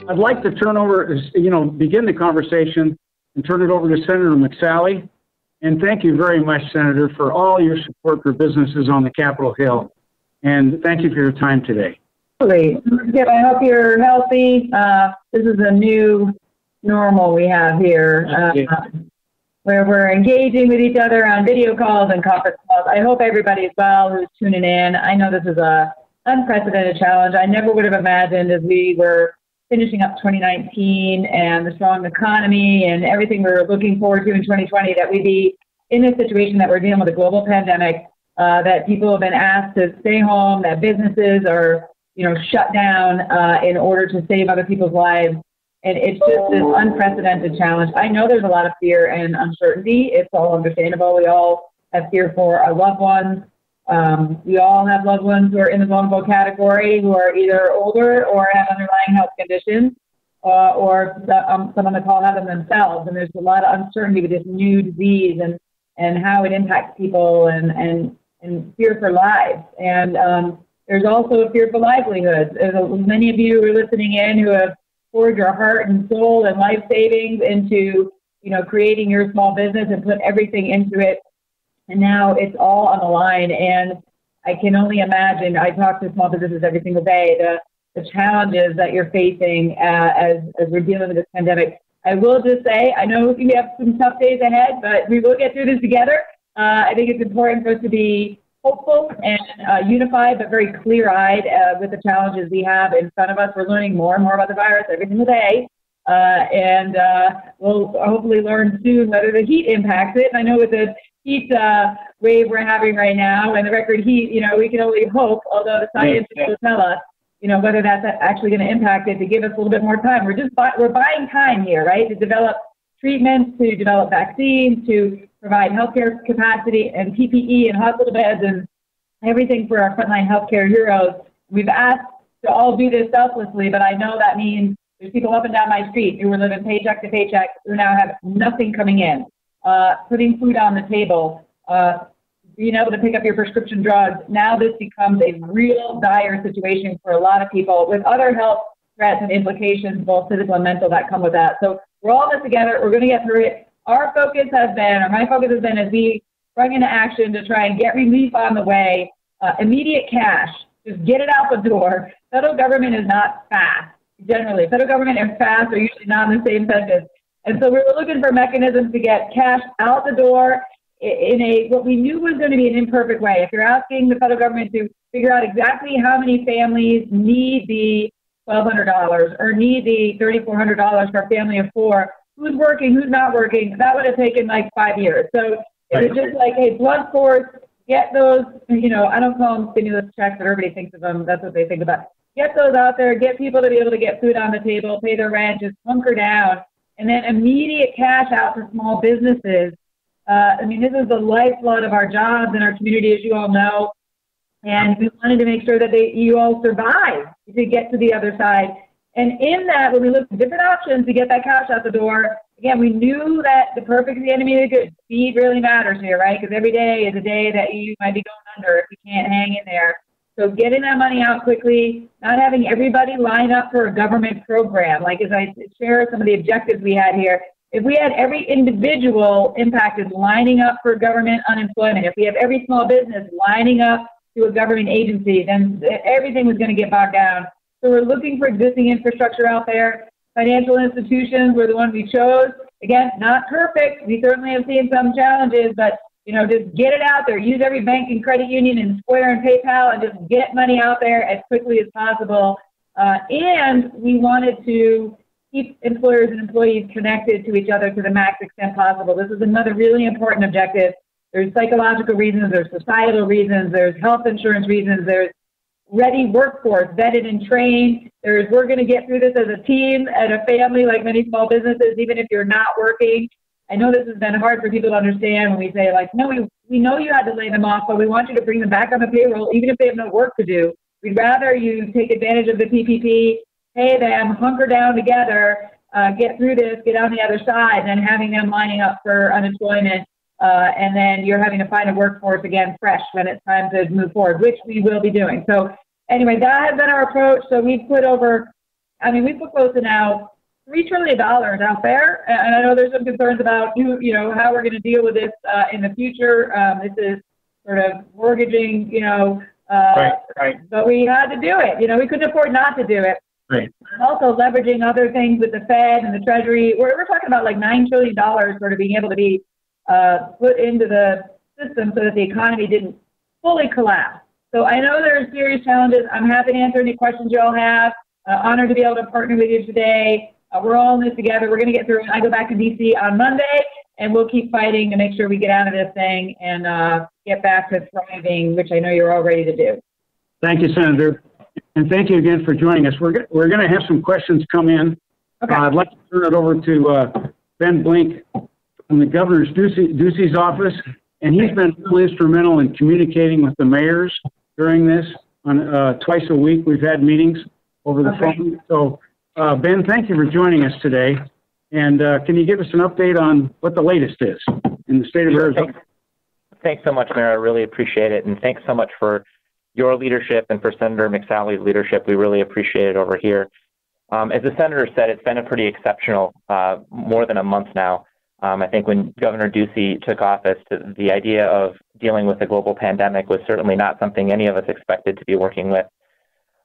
I'd like to begin the conversation and turn it over to Senator McSally. And thank you very much, Senator, for all your support for businesses on the Capitol Hill. And thank you for your time today. Yep, I hope you're healthy. This is a new normal we have here, where we're engaging with each other on video calls and conference calls. I hope everybody is well who's tuning in. I know this is an unprecedented challenge. I never would have imagined, as we were finishing up 2019 and the strong economy and everything we were looking forward to in 2020, that we'd be in this situation that we're dealing with a global pandemic, that people have been asked to stay home, that businesses are, shut down in order to save other people's lives. And it's just this unprecedented challenge. I know there's a lot of fear and uncertainty. It's all understandable. We all have fear for our loved ones. We all have loved ones who are in the vulnerable category, who are either older or have underlying health conditions, or some on the call have them themselves. And there's a lot of uncertainty with this new disease and how it impacts people and fear for lives. And there's also a fear for livelihoods. Many of you who are listening in who have poured your heart and soul and life savings into, creating your small business and put everything into it. And now it's all on the line. And I can only imagine, I talk to small businesses every single day, the challenges that you're facing as we're dealing with this pandemic. I will just say, I know we have some tough days ahead, but we will get through this together. I think it's important for us to be hopeful and unified, but very clear-eyed with the challenges we have in front of us. We're learning more and more about the virus every single day. And we'll hopefully learn soon whether the heat impacts it. And I know with the heat wave we're having right now and the record heat, we can only hope, although the scientists will tell us, whether that's actually going to impact it, to give us a little bit more time. We're buying time here, right, to develop treatments, to develop vaccines, to provide healthcare capacity and PPE and hospital beds and everything for our frontline healthcare heroes. We've asked to all do this selflessly, but I know that means there's people up and down my street who are living paycheck to paycheck who now have nothing coming in. Putting food on the table, being able to pick up your prescription drugs. Now this becomes a real dire situation for a lot of people with other health threats and implications, both physical and mental, that come with that. So we're all in this together. We're going to get through it. Our focus has been, or my focus has been, as we sprung into action to try and get relief on the way, immediate cash, just get it out the door. Federal government is not fast, generally. Federal government and fast are usually not in the same sentence. And so we were looking for mechanisms to get cash out the door in what we knew was going to be an imperfect way. If you're asking the federal government to figure out exactly how many families need the $1,200 or need the $3,400 for a family of four, who's working, who's not working, that would have taken like 5 years. So it was just like, hey, blunt force, get those, I don't call them stimulus checks, but everybody thinks of them. That's what they think about. Get those out there, get people to be able to get food on the table, pay their rent, just hunker down. And then immediate cash out to small businesses. This is the lifeblood of our jobs in our community, as you all know. And we wanted to make sure that you all survive to get to the other side. And in that, when we looked at different options to get that cash out the door, again, we knew that the perfect is the enemy of the good. Speed really matters here, right? Because every day is a day that you might be going under if you can't hang in there. So getting that money out quickly, not having everybody line up for a government program. Like, as I share some of the objectives we had here, if we had every individual impacted lining up for government unemployment, if we have every small business lining up to a government agency, then everything was going to get bogged down. So we're looking for existing infrastructure out there. Financial institutions were the one we chose. Again, not perfect. We certainly have seen some challenges, but just get it out there. Use every bank and credit union and Square and PayPal and just get money out there as quickly as possible. And we wanted to keep employers and employees connected to each other to the max extent possible. This is another really important objective. There's psychological reasons, there's societal reasons, there's health insurance reasons, there's ready workforce, vetted and trained. There's, we're going to get through this as a team and a family, like many small businesses, even if you're not working. I know this has been hard for people to understand when we say, like, no, we know you had to lay them off, but we want you to bring them back on the payroll, even if they have no work to do. We'd rather you take advantage of the PPP, pay them, hunker down together, get through this, get on the other side, than having them lining up for unemployment. And then you're having to find a workforce again fresh when it's time to move forward, which we will be doing. So anyway, that has been our approach. So we've put over I mean, we put close to now $3 trillion out there, and I know there's some concerns about how we're going to deal with this in the future. This is sort of mortgaging, Right. But we had to do it. We couldn't afford not to do it. Right. Also leveraging other things with the Fed and the Treasury. We're talking about like $9 trillion sort of being able to be put into the system so that the economy didn't fully collapse. So I know there's serious challenges. I'm happy to answer any questions you all have. Honored to be able to partner with you today. We're all in this together. We're going to get through it. I go back to D.C. on Monday, and we'll keep fighting to make sure we get out of this thing and get back to thriving, which I know you're all ready to do. Thank you, Senator. And thank you again for joining us. We're going to have some questions come in. Okay. I'd like to turn it over to Ben Blink from the Governor's Ducey's office, and he's been really instrumental in communicating with the mayors during this. On twice a week, we've had meetings over the phone. So, Ben, thank you for joining us today. And can you give us an update on what the latest is in the state of Arizona? Thanks so much, Mayor. I really appreciate it. And thanks so much for your leadership and for Senator McSally's leadership. We really appreciate it over here. As the Senator said, it's been a pretty exceptional more than a month now. I think when Governor Ducey took office, the idea of dealing with a global pandemic was certainly not something any of us expected to be working with.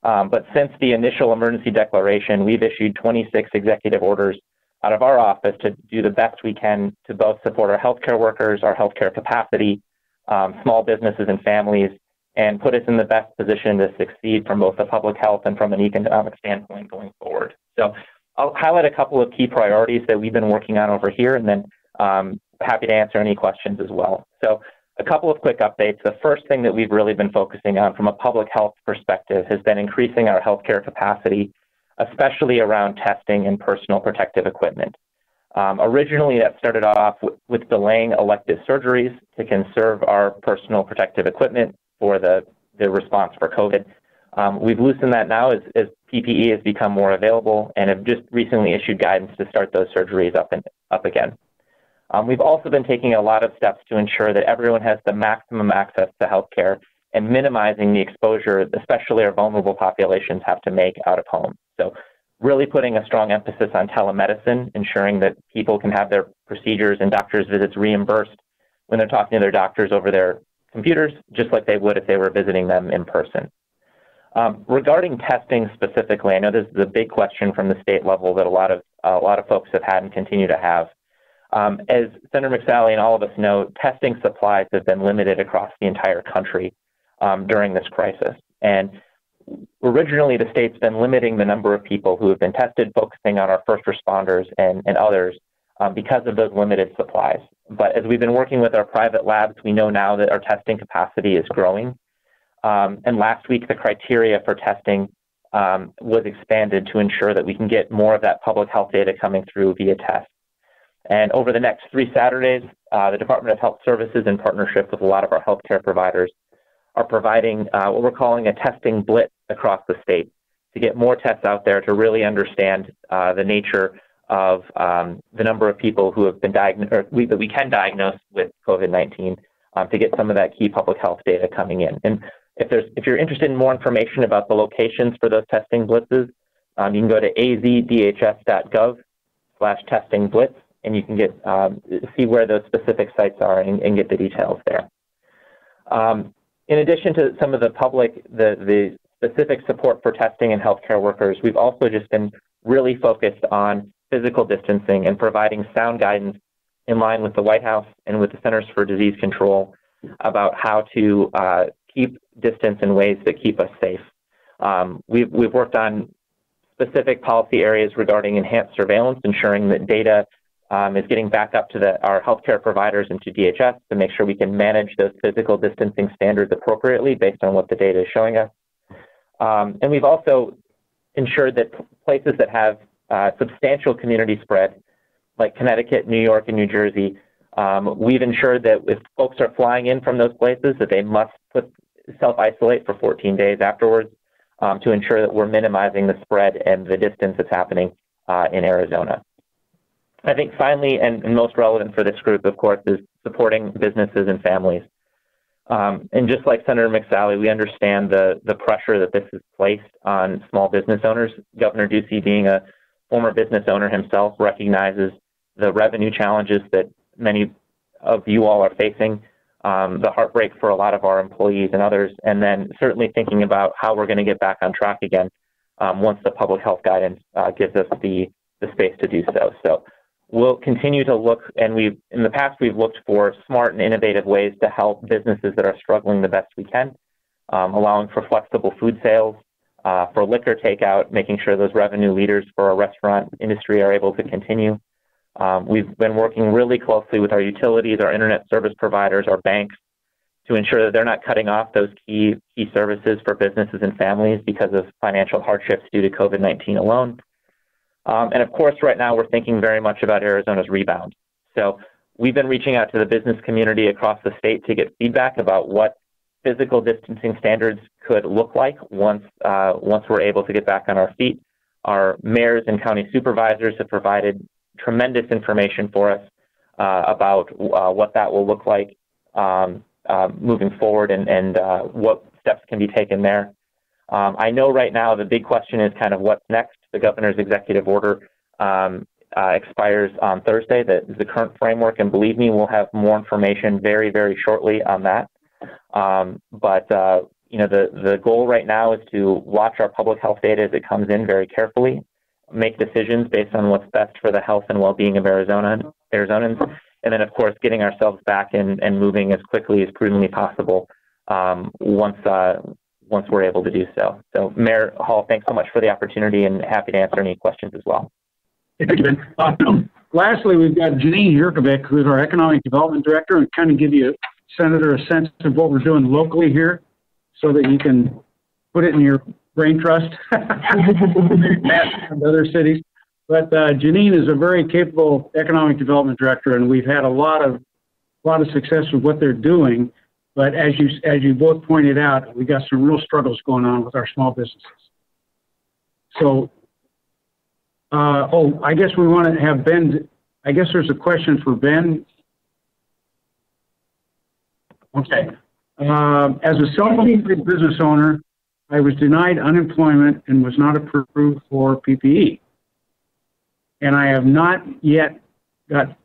But since the initial emergency declaration, we've issued 26 executive orders out of our office to do the best we can to both support our healthcare workers, our healthcare capacity, small businesses and families, and put us in the best position to succeed from both a public health and from an economic standpoint going forward. So I'll highlight a couple of key priorities that we've been working on over here, and then happy to answer any questions as well. So a couple of quick updates. The first thing that we've really been focusing on from a public health perspective has been increasing our healthcare capacity, especially around testing and personal protective equipment. Originally, that started off with delaying elective surgeries to conserve our personal protective equipment for the response for COVID. We've loosened that now as PPE has become more available and have just recently issued guidance to start those surgeries up again. We've also been taking a lot of steps to ensure that everyone has the maximum access to healthcare and minimizing the exposure, especially our vulnerable populations have to make out of home. So really putting a strong emphasis on telemedicine, ensuring that people can have their procedures and doctor's visits reimbursed when they're talking to their doctors over their computers, just like they would if they were visiting them in person. Regarding testing specifically, I know this is a big question from the state level that a lot of folks have had and continue to have. As Senator McSally and all of us know, testing supplies have been limited across the entire country during this crisis. And originally, the state's been limiting the number of people who have been tested, focusing on our first responders and others because of those limited supplies. But as we've been working with our private labs, we know now that our testing capacity is growing. And last week, the criteria for testing was expanded to ensure that we can get more of that public health data coming through via test. And over the next 3 Saturdays, the Department of Health Services, in partnership with a lot of our healthcare providers, are providing what we're calling a testing blitz across the state to get more tests out there to really understand the nature of the number of people who have been diagnosed, or that we can diagnose with COVID-19, to get some of that key public health data coming in. And if you're interested in more information about the locations for those testing blitzes, you can go to azdhs.gov/testing-blitz, and you can get see where those specific sites are and get the details there. In addition to some of the specific support for testing and healthcare workers, we've also just been really focused on physical distancing and providing sound guidance in line with the White House and with the Centers for Disease Control about how to keep distance in ways that keep us safe. We've worked on specific policy areas regarding enhanced surveillance, ensuring that data is getting back up to our healthcare providers and to DHS to make sure we can manage those physical distancing standards appropriately based on what the data is showing us. And we've also ensured that places that have substantial community spread, like Connecticut, New York, and New Jersey, we've ensured that if folks are flying in from those places, that they must self-isolate for 14 days afterwards to ensure that we're minimizing the spread and the distance that's happening in Arizona. I think finally, and most relevant for this group, of course, is supporting businesses and families. And just like Senator McSally, we understand the pressure that this has placed on small business owners. Governor Ducey, being a former business owner himself, recognizes the revenue challenges that many of you all are facing, the heartbreak for a lot of our employees and others, and then certainly thinking about how we're going to get back on track again once the public health guidance gives us the space to do so. So we'll continue to look, and in the past we've looked for smart and innovative ways to help businesses that are struggling the best we can, allowing for flexible food sales, for liquor takeout, making sure those revenue leaders for our restaurant industry are able to continue. We've been working really closely with our utilities, our internet service providers, our banks, to ensure that they're not cutting off those key services for businesses and families because of financial hardships due to COVID-19 alone. And of course, right now, we're thinking very much about Arizona's rebound. So we've been reaching out to the business community across the state to get feedback about what physical distancing standards could look like once we're able to get back on our feet. Our mayors and county supervisors have provided tremendous information for us about what that will look like moving forward and what steps can be taken there. I know right now the big question is kind of what's next. The governor's executive order expires on Thursday, the current framework, and believe me, we'll have more information very, very shortly on that. You know, the goal right now is to watch our public health data as it comes in very carefully, make decisions based on what's best for the health and well-being of Arizonans, and then, of course, getting ourselves back and moving as quickly as prudently possible once we're able to do so. So, Mayor Hall, thanks so much for the opportunity, and happy to answer any questions as well. Thank you, Ben. Lastly, we've got Jeanine Jerkovic, who is our Economic Development Director, and kind of give you, Senator, a sense of what we're doing locally here so that you can put it in your brain trust and other cities. But Jeanine is a very capable Economic Development Director, and we've had a lot of success with what they're doing. But as you both pointed out, we got some real struggles going on with our small businesses. So, I guess we want to have Ben. I guess there's a question for Ben. Okay. As a self-employed business owner, I was denied unemployment and was not approved for PPE. And I have not yet get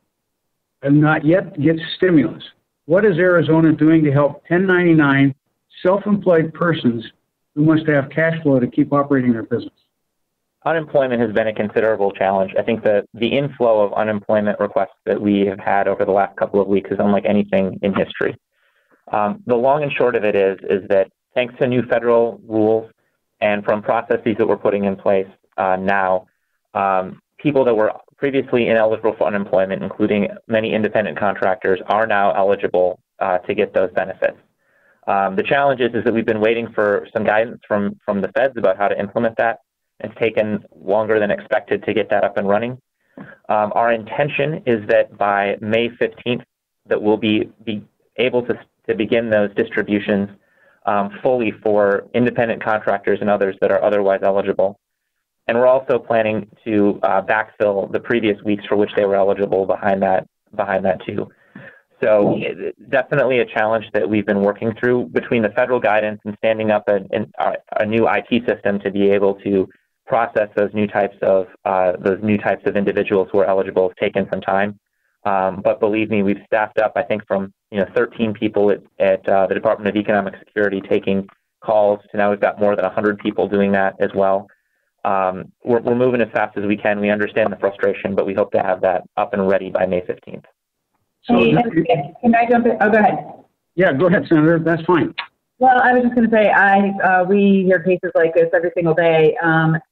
stimulus. What is Arizona doing to help 1099 self-employed persons who must have cash flow to keep operating their business? Unemployment has been a considerable challenge. I think that the inflow of unemployment requests that we have had over the last couple of weeks is unlike anything in history. The long and short of it is that thanks to new federal rules and from processes that we're putting in place now, people that were previously ineligible for unemployment, including many independent contractors, are now eligible to get those benefits. The challenge is that we've been waiting for some guidance from the feds about how to implement that. It's taken longer than expected to get that up and running. Our intention is that by May 15th, that we'll be able to begin those distributions fully for independent contractors and others that are otherwise eligible. And we're also planning to backfill the previous weeks for which they were eligible behind that too. So definitely a challenge that we've been working through between the federal guidance and standing up a new IT system to be able to process those new types of individuals who are eligible has taken some time. But believe me, we've staffed up, I think, from 13 people at the Department of Economic Security taking calls to now we've got more than 100 people doing that as well. We're moving as fast as we can. We understand the frustration, but we hope to have that up and ready by May 15th. So, can I jump in? Oh, go ahead. Yeah, go ahead, Senator. That's fine. Well, I was just going to say, we hear cases like this every single day.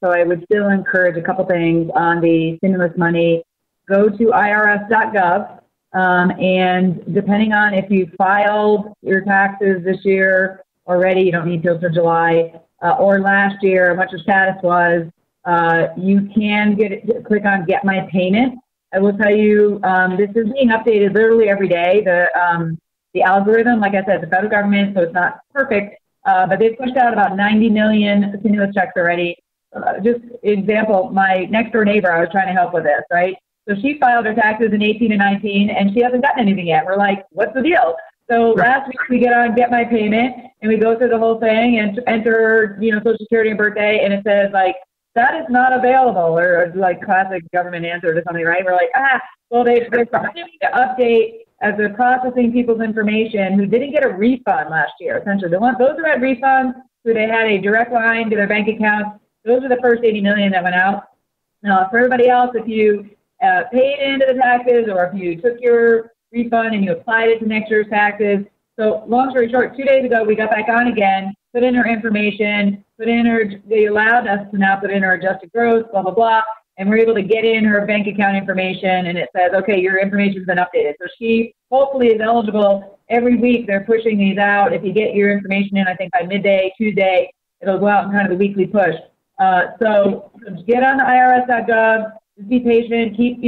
So I would still encourage a couple things on the stimulus money. Go to irs.gov, and depending on if you filed your taxes this year already, you don't need till July, or last year, what your status was, you can click on Get My Payment. I will tell you, this is being updated literally every day. The algorithm, like I said, the federal government, so it's not perfect, but they've pushed out about 90 million stimulus checks already. Just example, my next door neighbor, I was trying to help with this, right? So she filed her taxes in 18 and 19, and she hasn't gotten anything yet. We're like, what's the deal? So last week we get my payment, and we go through the whole thing and enter, Social Security and birthday, and it says like, that is not available, or like classic government answer to something, right? We're like, well, they're continuing to update as they're processing people's information who didn't get a refund last year, essentially. Those who had refunds, who they had a direct line to their bank accounts, those are the first 80 million that went out. For everybody else, if you paid into the taxes, or if you took your refund and you applied it to next year's taxes. So long story short, 2 days ago, we got back on again, put in our information, they allowed us to now put in our adjusted gross, blah, blah, blah, and we're able to get in her bank account information, and it says, okay, your information's been updated. So she hopefully is eligible. Every week they're pushing these out. If you get your information in, I think by midday, Tuesday, it'll go out in kind of the weekly push. So get on the IRS.gov, just be patient, keep,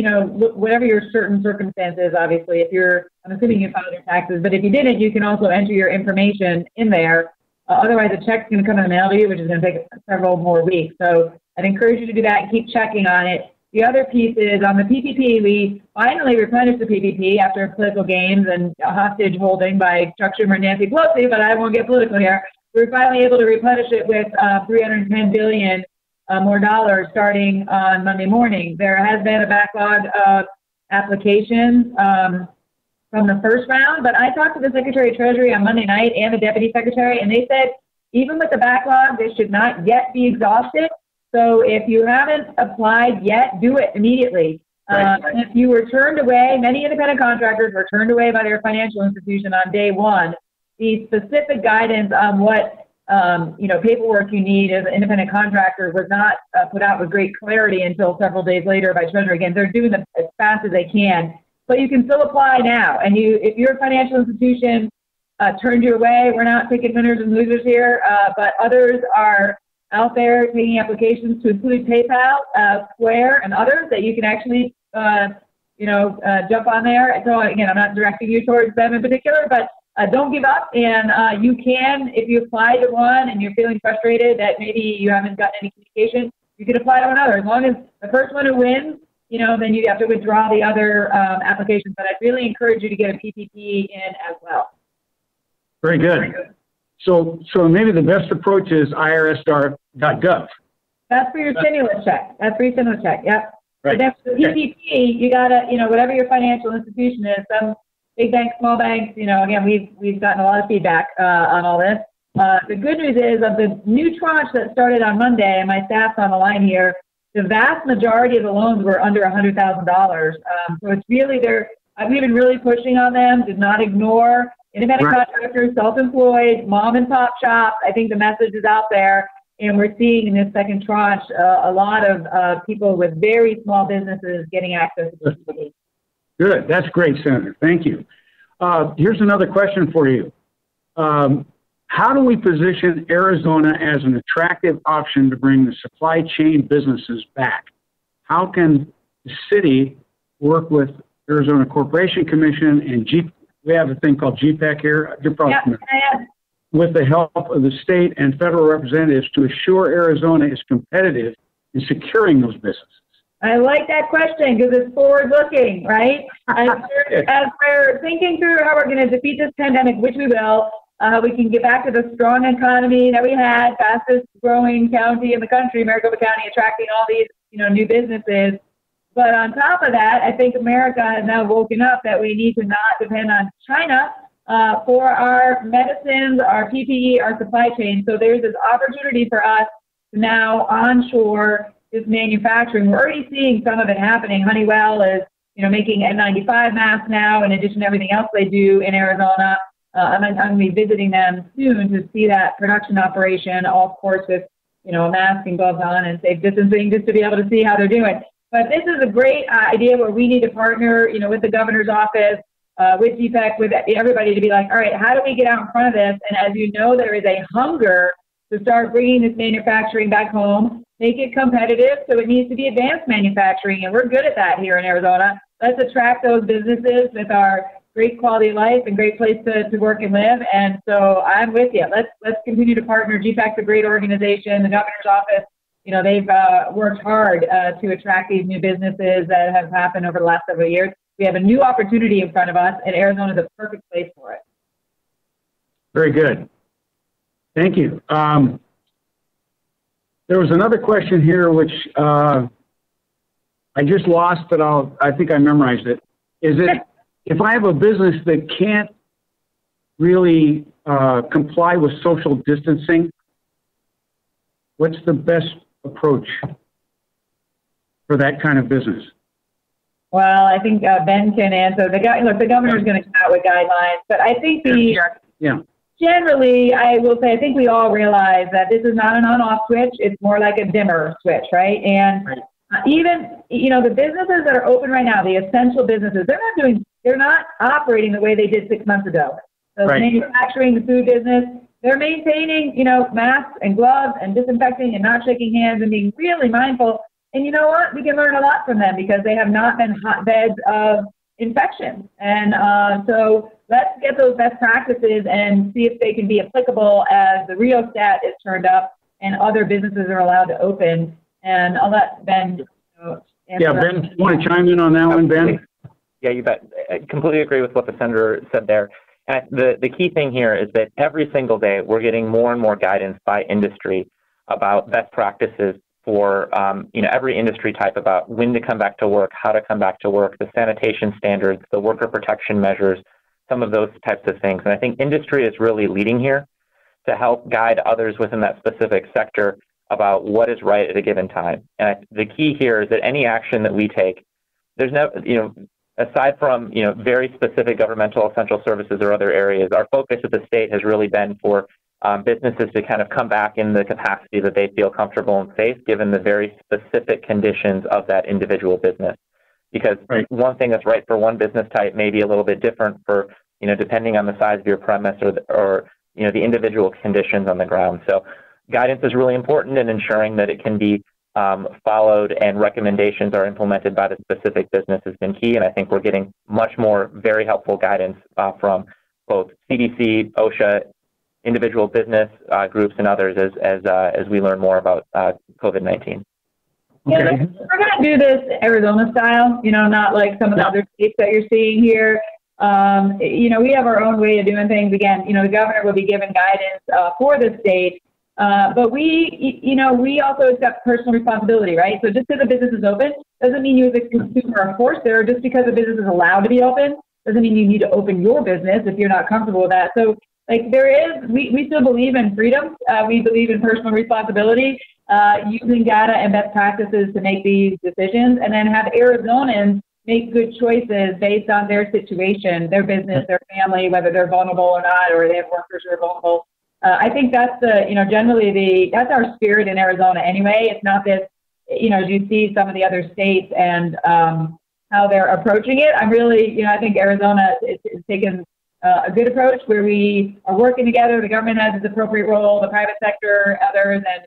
whatever your certain circumstances, obviously, I'm assuming you filed your taxes, but if you didn't, you can also enter your information in there. Otherwise, a check's going to come in the mail to you, which is going to take several more weeks. So I'd encourage you to do that and keep checking on it. The other piece is on the PPP, we finally replenished the PPP after political games and hostage holding by Chuck Schumer and Nancy Pelosi, but I won't get political here. We were finally able to replenish it with $310 billion more dollars starting on Monday morning. There has been a backlog of applications from the first round, but I talked to the Secretary of Treasury on Monday night and the Deputy Secretary, and they said even with the backlog, they should not yet be exhausted. So if you haven't applied yet, do it immediately. Right. If you were turned away, many independent contractors were turned away by their financial institution on day one. The specific guidance on what paperwork you need as an independent contractor was not put out with great clarity until several days later by Treasury. Again, they're doing it as fast as they can, but you can still apply now. And if your financial institution turned you away, we're not picking winners and losers here, but others are out there taking applications to include PayPal, Square, and others that you can actually, jump on there. So again, I'm not directing you towards them in particular, but don't give up. And you can, if you apply to one and you're feeling frustrated that maybe you haven't gotten any communication, you can apply to another. As long as the first one who wins, then you have to withdraw the other applications. But I'd really encourage you to get a PPP in as well. Very good. So maybe the best approach is irs.gov. That's for your stimulus check. That's for your stimulus check. Yep. Right. But that's the PPP. You gotta, whatever your financial institution is. Some big banks, small banks. Again, we've gotten a lot of feedback on all this. The good news is of the new tranche that started on Monday, and my staff's on the line here, the vast majority of the loans were under $100,000. So it's really I've been really pushing on them to not ignore independent contractors, self-employed, mom and pop shops. I think the message is out there, and we're seeing in this second tranche a lot of people with very small businesses getting access to PPP. Good. That's great, Senator. Thank you. Here's another question for you. How do we position Arizona as an attractive option to bring the supply chain businesses back? How can the city work with Arizona Corporation Commission and we have a thing called GPEC here, with the help of the state and federal representatives to assure Arizona is competitive in securing those businesses? I like that question because it's forward-looking, right? As we're thinking through how we're going to defeat this pandemic, which we will, we can get back to the strong economy that we had, fastest growing county in the country, Maricopa County, attracting all these, new businesses. But on top of that, I think America has now woken up that we need to not depend on China for our medicines, our PPE, our supply chain. So there's this opportunity for us to now onshore this manufacturing. We're already seeing some of it happening. Honeywell is, making N95 masks now, in addition to everything else they do in Arizona. I'm going to be visiting them soon to see that production operation, all of course with, a mask and gloves on and safe distancing, just to be able to see how they're doing. But this is a great idea where we need to partner, with the governor's office, with GPEC, with everybody to be like, all right, how do we get out in front of this? And as you know, there is a hunger to start bringing this manufacturing back home, make it competitive. So it needs to be advanced manufacturing, and we're good at that here in Arizona. Let's attract those businesses with our great quality of life and great place to work and live. And so I'm with you. Let's continue to partner. GPEC's a great organization. The governor's office, they've worked hard to attract these new businesses that have happened over the last several years. We have a new opportunity in front of us, and Arizona is a perfect place for it. Very good. Thank you. There was another question here which I just lost, but I think I memorized it. Is it, if I have a business that can't really comply with social distancing, what's the best approach for that kind of business? Well, I think Ben can answer. Look, the governor's going to come out with guidelines, but I think generally, I will say, I think we all realize that this is not an on-off switch. It's more like a dimmer switch, right? And even, the businesses that are open right now, the essential businesses, they're not operating the way they did 6 months ago. So manufacturing, the food business, they're maintaining, masks and gloves and disinfecting and not shaking hands and being really mindful. And you know what? We can learn a lot from them because they have not been hotbeds of infection. And so let's get those best practices and see if they can be applicable as the rheostat is turned up and other businesses are allowed to open. And I'll let Ben answer. Yeah, Ben, you want to chime in on that one, Ben? Yeah, you bet. I completely agree with what the senator said there. And the key thing here is that every single day we're getting more and more guidance by industry about best practices for every industry type about when to come back to work, how to come back to work, the sanitation standards, the worker protection measures, some of those types of things. And I think industry is really leading here to help guide others within that specific sector about what is right at a given time. And the key here is that any action that we take, there's no, aside from, very specific governmental essential services or other areas, our focus at the state has really been for businesses to kind of come back in the capacity that they feel comfortable and safe, given the very specific conditions of that individual business. Because one thing that's right for one business type may be a little bit different for, depending on the size of your premise or the individual conditions on the ground. So guidance is really important in ensuring that it can be followed and recommendations are implemented by the specific business has been key. And I think we're getting much more very helpful guidance from both CDC, OSHA, individual business groups and others as we learn more about COVID-19. Yeah, we're going to do this Arizona style, not like some of the other states that you're seeing here. We have our own way of doing things. Again, the governor will be given guidance for the state, but we also accept personal responsibility, right? So just because a business is open doesn't mean you as a consumer are forced there. Just because a business is allowed to be open doesn't mean you need to open your business if you're not comfortable with that. So we still believe in freedom. We believe in personal responsibility, using data and best practices to make these decisions, and then have Arizonans make good choices based on their situation, their business, their family, whether they're vulnerable or not, or they have workers who are vulnerable. I think that's generally that's our spirit in Arizona anyway. It's not this, as you see some of the other states and how they're approaching it. I think Arizona is taking a good approach where we are working together. The government has its appropriate role, the private sector, others, and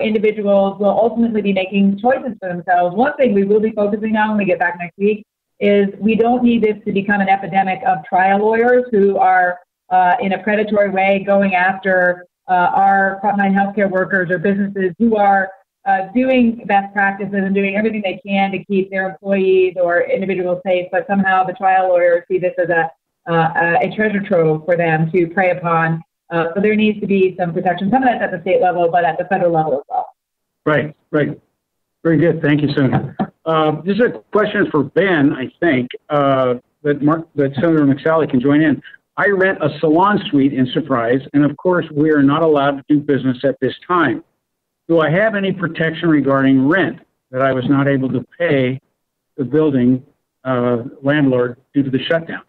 individuals will ultimately be making choices for themselves. One thing we will be focusing on when we get back next week is we don't need this to become an epidemic of trial lawyers who are in a predatory way going after our frontline healthcare workers or businesses who are doing best practices and doing everything they can to keep their employees or individuals safe, but somehow the trial lawyers see this as a treasure trove for them to prey upon. So there needs to be some protection. Some of that's at the state level, but at the federal level as well. Right. Very good. Thank you, Senator. This is a question for Ben, I think, that Senator McSally can join in. I rent a salon suite in Surprise, and of course, we are not allowed to do business at this time. Do I have any protection regarding rent that I was not able to pay the building landlord due to the shutdown?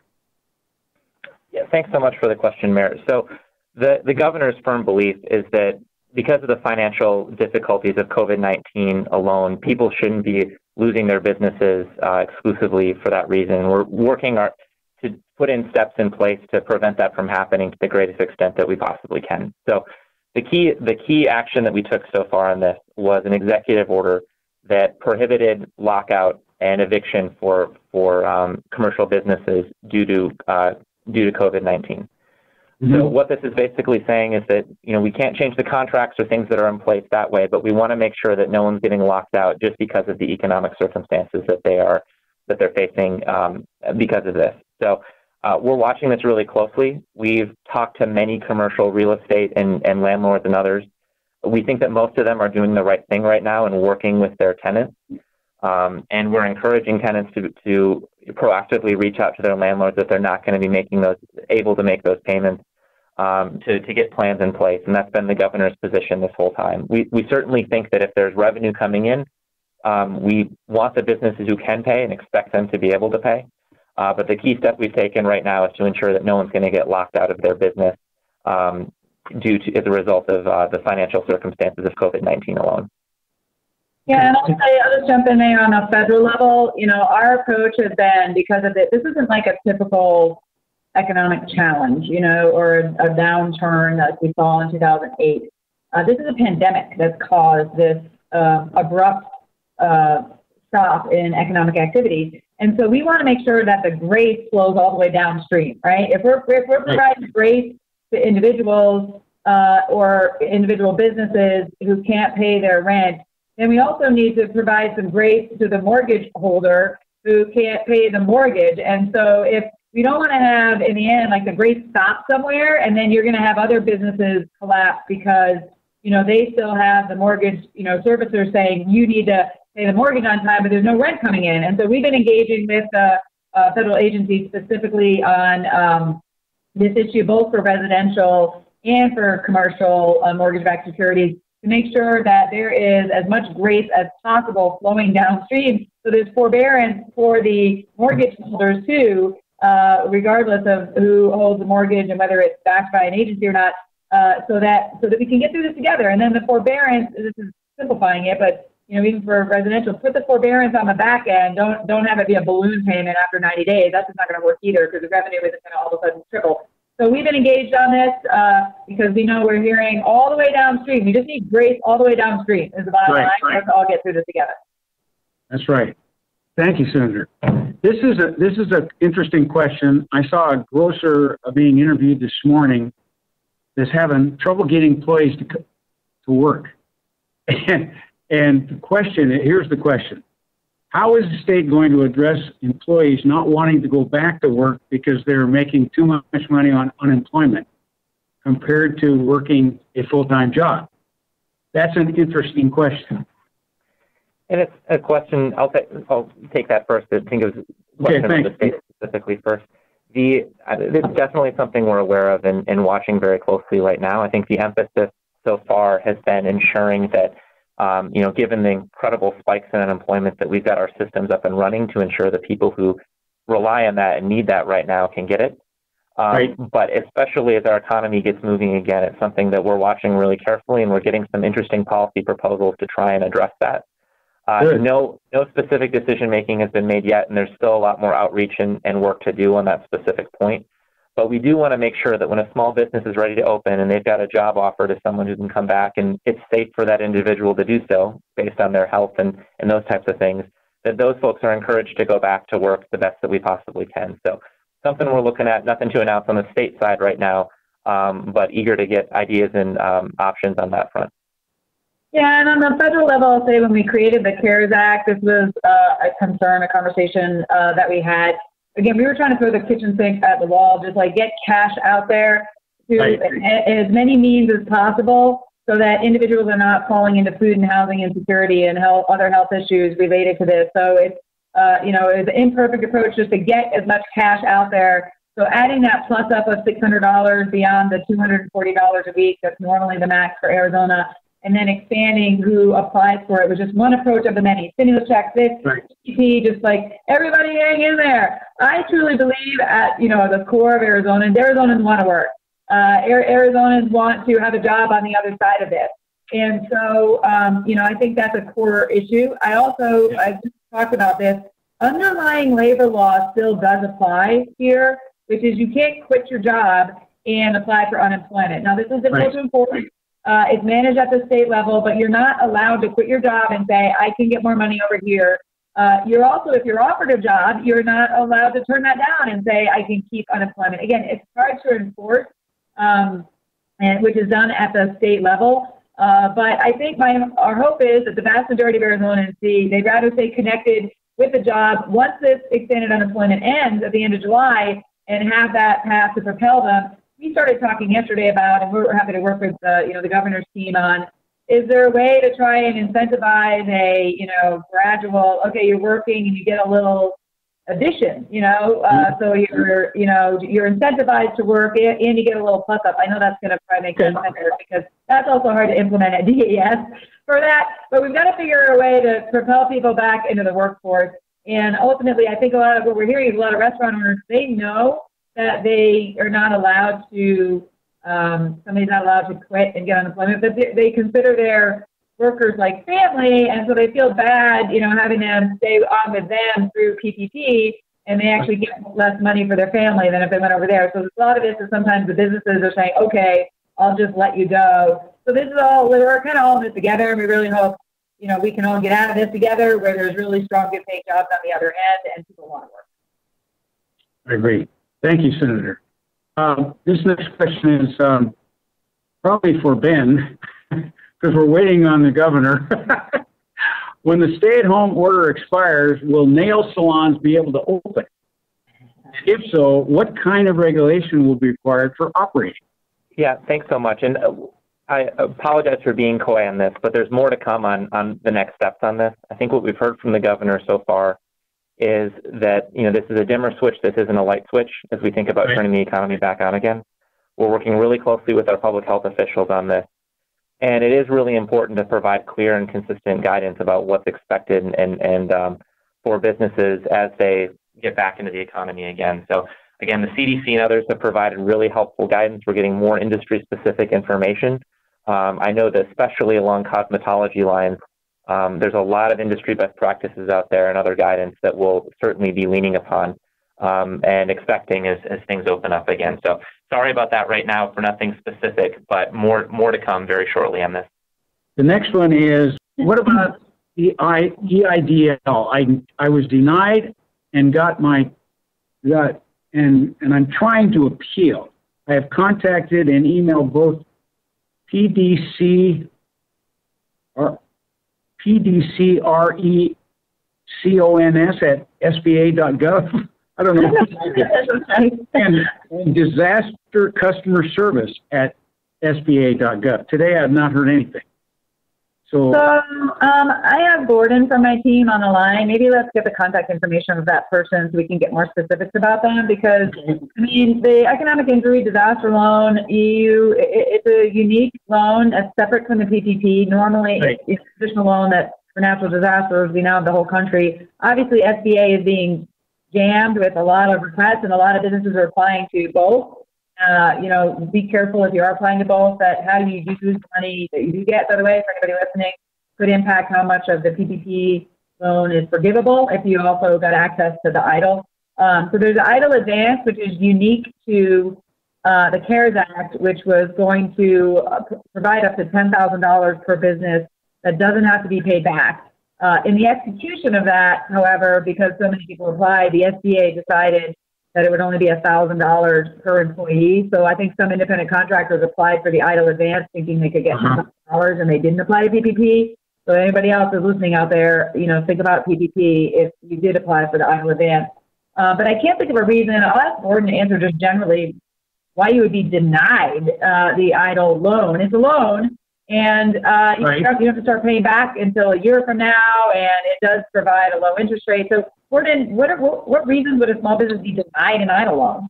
Yeah, thanks so much for the question, Mayor. So the governor's firm belief is that because of the financial difficulties of COVID-19 alone, people shouldn't be losing their businesses exclusively for that reason. We're working to put in steps in place to prevent that from happening to the greatest extent that we possibly can. So the key action that we took so far on this was an executive order that prohibited lockout and eviction for commercial businesses due to COVID-19. So what this is basically saying is that, we can't change the contracts or things that are in place that way, but we want to make sure that no one's getting locked out just because of the economic circumstances that they're facing because of this. So We're watching this really closely. We've talked to many commercial real estate and landlords and others. We think that most of them are doing the right thing right now and working with their tenants. And we're encouraging tenants to proactively reach out to their landlords if they're not going to be able to make those payments, to get plans in place. And that's been the governor's position this whole time. We certainly think that if there's revenue coming in, we want the businesses who can pay and expect them to be able to pay. But the key step we've taken right now is to ensure that no one's going to get locked out of their business as a result of the financial circumstances of COVID-19 alone. Yeah, and I'll just jump in there on a federal level. You know, our approach has been, because of it, this isn't like a typical economic challenge, you know, or a downturn like we saw in 2008. This is a pandemic that's caused this abrupt stop in economic activity. And so we want to make sure that the grace flows all the way downstream, right? If we're providing grace to individuals or individual businesses who can't pay their rent, then we also need to provide some grace to the mortgage holder who can't pay the mortgage. And so if we don't want to have, in the end, like the grace stop somewhere, and then you're going to have other businesses collapse because, you know, they still have the mortgage, you know, servicer saying you need to pay the mortgage on time, but there's no rent coming in. And so we've been engaging with federal agencies specifically on this issue, both for residential and for commercial mortgage-backed securities, to make sure that there is as much grace as possible flowing downstream. So there's forbearance for the mortgage holders too, regardless of who holds the mortgage and whether it's backed by an agency or not, so that we can get through this together. And then the forbearance, this is simplifying it, but you know, even for residential, put the forbearance on the back end. Don't have it be a balloon payment after 90 days. That's just not going to work either, because the revenue isn't going to all of a sudden triple. So we've been engaged on this because we know we're hearing all the way downstream. We just need grace all the way downstream is the bottom line for us to all get through this together. That's right. Thank you, Senator. This is an interesting question. I saw a grocer being interviewed this morning that's having trouble getting employees to work. And the question, here's the question. How is the state going to address employees not wanting to go back to work because they're making too much money on unemployment compared to working a full-time job? That's an interesting question. And it's a question, I'll take that first. I think it was a question of the state specifically first. It's definitely something we're aware of and watching very closely right now. I think the emphasis so far has been ensuring that you know, given the incredible spikes in unemployment, that we've got our systems up and running to ensure that people who rely on that and need that right now can get it. But especially as our economy gets moving again, it's something that we're watching really carefully, and we're getting some interesting policy proposals to try and address that. No specific decision making has been made yet, and there's still a lot more outreach and work to do on that specific point. But we do want to make sure that when a small business is ready to open and they've got a job offer to someone who can come back and it's safe for that individual to do so based on their health and those types of things, that those folks are encouraged to go back to work the best that we possibly can. So something we're looking at, nothing to announce on the state side right now, but eager to get ideas and options on that front. Yeah, and on the federal level, I'll say when we created the CARES Act, this was a concern, a conversation that we had. Again, we were trying to throw the kitchen sink at the wall, just like get cash out there to as many means as possible so that individuals are not falling into food and housing insecurity and other health issues related to this. So it's, you know, it's an imperfect approach just to get as much cash out there. So adding that plus up of $600 beyond the $240 a week, that's normally the max for Arizona, and then expanding who applies for it was just one approach of the many. Stimulus checks, this, just like everybody hang in there. I truly believe at, you know, the core of Arizonans want to work. Arizonans want to have a job on the other side of this. And so, you know, I think that's a core issue. I just talked about this. Underlying labor law still does apply here, which is you can't quit your job and apply for unemployment. Now, this is difficult to enforce. It's managed at the state level, but you're not allowed to quit your job and say, I can get more money over here. You're also, if you're offered a job, you're not allowed to turn that down and say, I can keep unemployment. Again, it's hard to enforce, which is done at the state level. But I think our hope is that the vast majority of Arizonans they'd rather stay connected with the job once this extended unemployment ends at the end of July and have that path to propel them. We started talking yesterday about, and we're happy to work with the governor's team on, is there a way to try and incentivize a, gradual, okay, you're working and you get a little addition, so you're incentivized to work and you get a little plus up. I know that's going to probably make sense because that's also hard to implement at DAS for that, but we've got to figure a way to propel people back into the workforce. And ultimately, I think a lot of what we're hearing is a lot of restaurant owners, they know that they are not allowed to, somebody's not allowed to quit and get unemployment, but they consider their workers like family, and so they feel bad, having them stay on with them through PPP, and they actually get less money for their family than if they went over there. So a lot of this is sometimes the businesses are saying, okay, I'll just let you go. So this is all, we're kind of all in this together, and we really hope, we can all get out of this together where there's really strong, good paying jobs on the other end and people want to work. I agree. Thank you, Senator. This next question is probably for Ben, because we're waiting on the governor. When the stay-at-home order expires, will nail salons be able to open? If so, what kind of regulation will be required for operating? Yeah, thanks so much. And I apologize for being coy on this, but there's more to come on the next steps on this. I think what we've heard from the governor so far is that, this is a dimmer switch. This isn't a light switch as we think about turning the economy back on again. We're working really closely with our public health officials on this. And it is really important to provide clear and consistent guidance about what's expected and for businesses as they get back into the economy again. So again, the CDC and others have provided really helpful guidance. We're getting more industry-specific information. I know that especially along cosmetology lines, there's a lot of industry best practices out there and other guidance that we'll certainly be leaning upon and expecting as things open up again. So sorry about that right now for nothing specific, but more to come very shortly on this. The next one is, what about the EIDL? I was denied and and I'm trying to appeal. I have contacted and emailed both PDCRECONS at SBA.gov. I don't know. and disaster customer service at SBA.gov. Today I have not heard anything. So I have Gordon from my team on the line. Maybe let's get the contact information of that person so we can get more specifics about them, because the economic injury disaster loan, it's a unique loan that's separate from the PPP. Normally it's a traditional loan that for natural disasters, we now have the whole country. Obviously SBA is being jammed with a lot of requests, and a lot of businesses are applying to both. Be careful if you are applying to both, that how do you use the money that you do get, by the way, for anybody listening, could impact how much of the PPP loan is forgivable if you also got access to the EIDL. So there's the EIDL Advance, which is unique to the CARES Act, which was going to provide up to $10,000 per business that doesn't have to be paid back. In the execution of that, however, because so many people applied, the SBA decided that it would only be $1,000 per employee. So I think some independent contractors applied for the EIDL Advance thinking they could get $1,000 and they didn't apply to PPP. So anybody else is listening out there, think about PPP if you did apply for the EIDL Advance. But I can't think of a reason. I'll ask Gordon to answer just generally why you would be denied the EIDL loan. It's a loan, and you have to start paying back until a year from now, and it does provide a low interest rate. So Gordon, what reasons would a small business be denied an EIDL loan?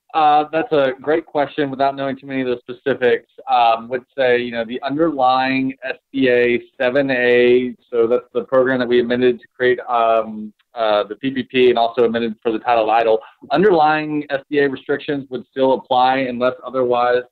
That's a great question. Without knowing too many of the specifics, would say, the underlying SBA 7A, so that's the program that we amended to create the PPP and also amended for the title EIDL. Underlying SBA restrictions would still apply unless otherwise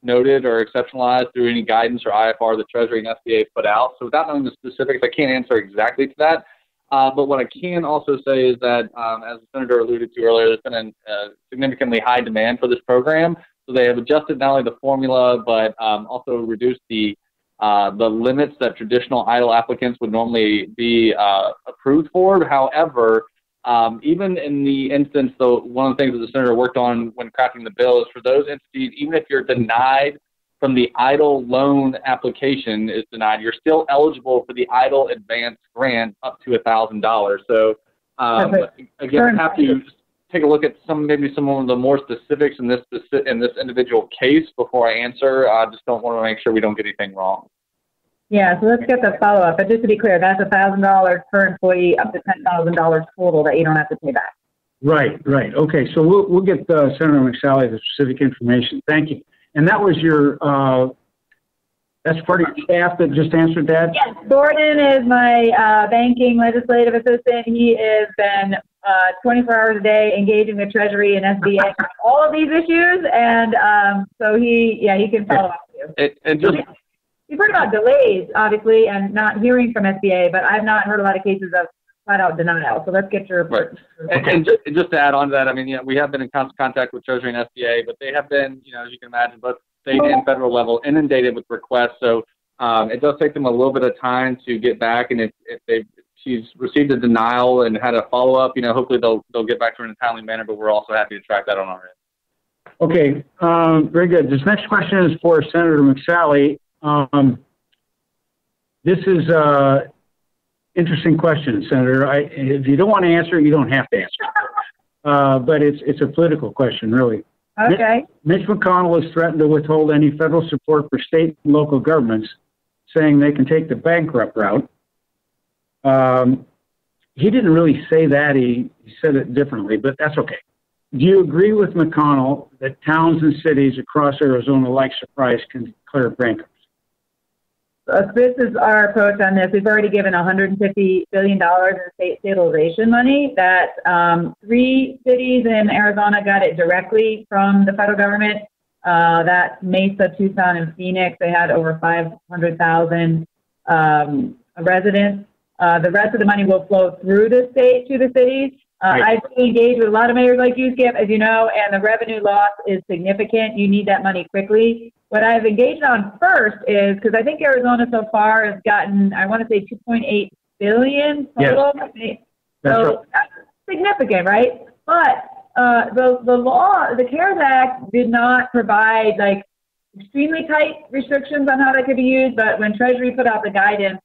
noted or exceptionalized through any guidance or IFR the Treasury and SBA put out. So without knowing the specifics, I can't answer exactly to that. But what I can also say is that, as the Senator alluded to earlier, there's been a significantly high demand for this program. So they have adjusted not only the formula, but also reduced the limits that traditional EIDL applicants would normally be approved for. However, even in the instance, though, one of the things that the Senator worked on when crafting the bill is for those entities, even if you're denied from the EIDL loan application is denied, you're still eligible for the EIDL Advance grant up to $1,000. So again, I have to take a look at maybe some of the more specifics in this individual case before I answer. I just don't want to make sure we don't get anything wrong. Yeah, so let's get the follow-up. But just to be clear, that's $1,000 per employee, up to $10,000 total that you don't have to pay back. Right. Okay, so we'll get Senator McSally the specific information. Thank you. And that was your, that's part of your staff that just answered that? Yes, Gordon is my banking legislative assistant. He has been 24 hours a day engaging the Treasury and SBA on all of these issues, and so he can follow up with you. You've heard about delays, obviously, and not hearing from SBA, but I've not heard a lot of cases of flat-out denial. So let's get your report. Right. And just to add on to that, I mean, we have been in constant contact with Treasury and SBA, but they have been, as you can imagine, both state and federal level, inundated with requests. So it does take them a little bit of time to get back, and if she's received a denial and had a follow-up, hopefully they'll get back to her in a timely manner, but we're also happy to track that on our end. Okay, very good. This next question is for Senator McSally. This is an interesting question, Senator. If you don't want to answer, you don't have to answer. But it's a political question, really. Okay. Mitch McConnell has threatened to withhold any federal support for state and local governments, saying they can take the bankrupt route. He didn't really say that. He said it differently, but that's okay. Do you agree with McConnell that towns and cities across Arizona, like Surprise, can declare bankruptcy? This is our approach on this. We've already given $150 billion in state stabilization money. That 3 cities in Arizona got it directly from the federal government. That's Mesa, Tucson, and Phoenix. They had over 500,000 residents. The rest of the money will flow through the state to the cities. I've engaged with a lot of mayors like you, Skip, as you know, and the revenue loss is significant. You need that money quickly. What I've engaged on first is, because I think Arizona so far has gotten, I want to say $2.8 billion total. Yes. So that's significant, right? But the law, the CARES Act did not provide like extremely tight restrictions on how that could be used, but when Treasury put out the guidance,